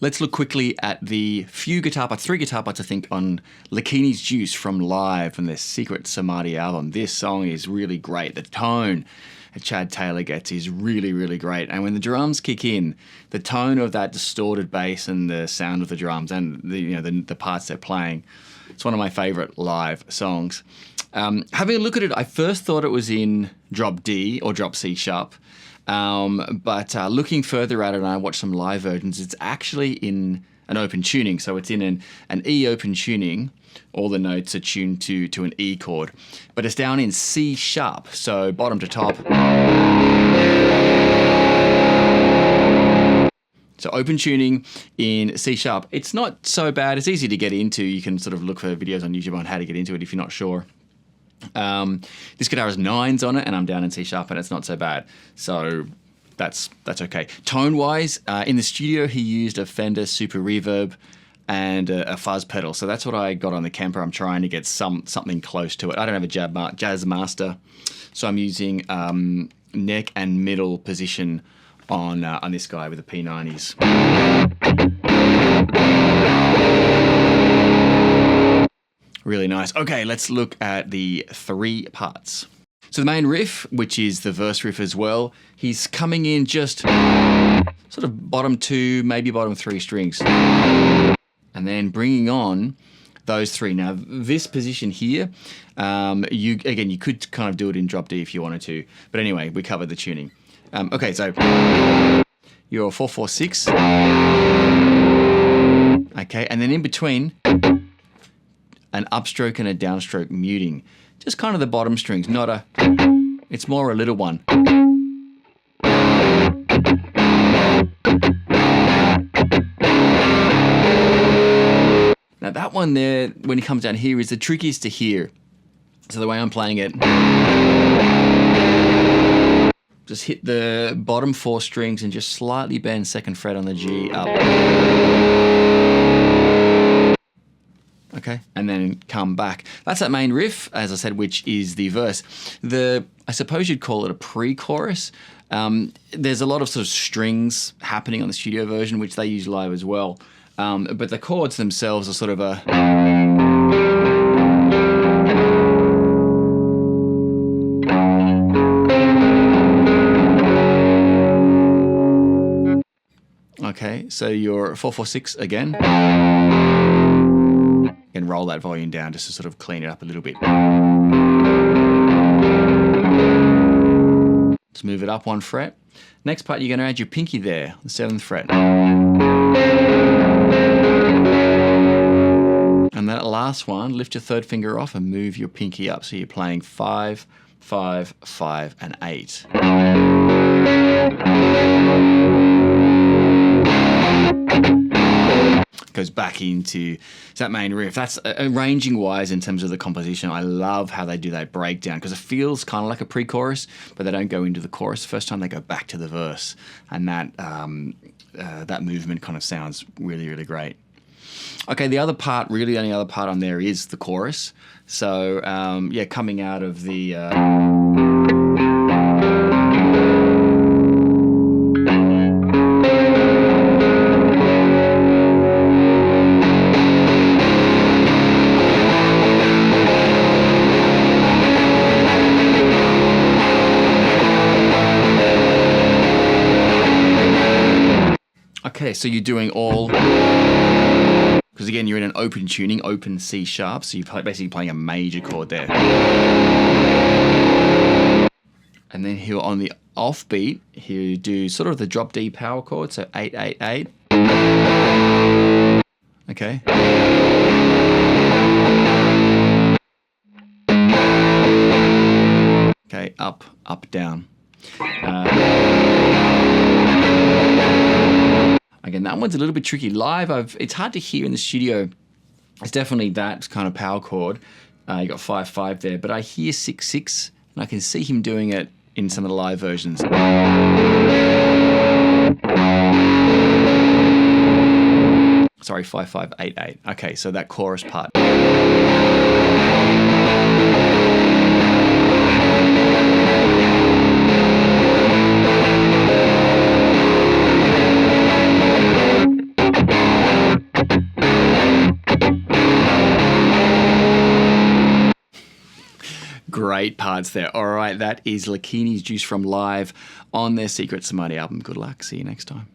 let's look quickly at the three guitar parts, I think, on Lakini's Juice from Live from their Secret Samadhi album. This song is really great. The tone that Chad Taylor gets is really, really great. And when the drums kick in, the tone of that distorted bass and the sound of the drums and the parts they're playing, it's one of my favorite live songs. Having a look at it, I first thought it was in drop D or drop C sharp. But looking further at it, and I watched some live versions, it's actually in an open tuning. So it's in an E open tuning. All the notes are tuned to an E chord. But it's down in C sharp, so bottom to top. So open tuning in C sharp. It's not so bad. It's easy to get into. You can sort of look for videos on YouTube on how to get into it if you're not sure. This guitar has 9s on it, and I'm down in C sharp, and it's not so bad. So that's okay. Tone wise, in the studio he used a Fender Super Reverb and a fuzz pedal. So that's what I got on the Kemper. I'm trying to get something close to it. I don't have a Jazz Master, so I'm using neck and middle position on this guy with the P90s. Really nice. Okay, let's look at the 3 parts. So the main riff, which is the verse riff as well, he's coming in just sort of bottom 2, maybe bottom 3 strings. And then bringing on those 3. Now, this position here, you could kind of do it in drop D if you wanted to. But anyway, we covered the tuning. Okay, so your 4/4/6. Okay, and then in between, an upstroke and a downstroke muting. Just kind of the bottom strings, it's more a little one. Now that one there, when it comes down here, is the trickiest to hear. So the way I'm playing it, just hit the bottom 4 strings and just slightly bend 2nd fret on the G up. Okay, and then come back. That's that main riff, as I said, which is the verse. I suppose you'd call it a pre-chorus. There's a lot of sort of strings happening on the studio version, which they use live as well. But the chords themselves are sort of a... Okay, so your 4/4/6 again. And roll that volume down just to sort of clean it up a little bit. Let's move it up 1 fret. Next part, you're going to add your pinky there, the 7th fret. And that last one, lift your 3rd finger off and move your pinky up. So you're playing 5, 5, 5, and 8. Goes back into that main riff. That's arranging wise in terms of the composition. I love how they do that breakdown because it feels kind of like a pre-chorus, but they don't go into the chorus the first time. They go back to the verse, and that movement kind of sounds really, really great. Okay, the other part, really the only other part on there is the chorus. So coming out of the Okay, so you're doing all, because again, you're in an open tuning, open C sharp, so you're basically playing a major chord there. And then here on the offbeat, here you do sort of the drop D power chord, so 8, 8, 8. Okay. Okay, up, up, down. Again, that one's a little bit tricky. Live, it's hard to hear in the studio. It's definitely that kind of power chord. You got 5, 5 there, but I hear 6, 6, and I can see him doing it in some of the live versions. Sorry, 5, 5, 8, 8. Okay, so that chorus part. Great parts there. All right, that is Lakini's Juice from Live on their Secret Samadhi album. Good luck. See you next time.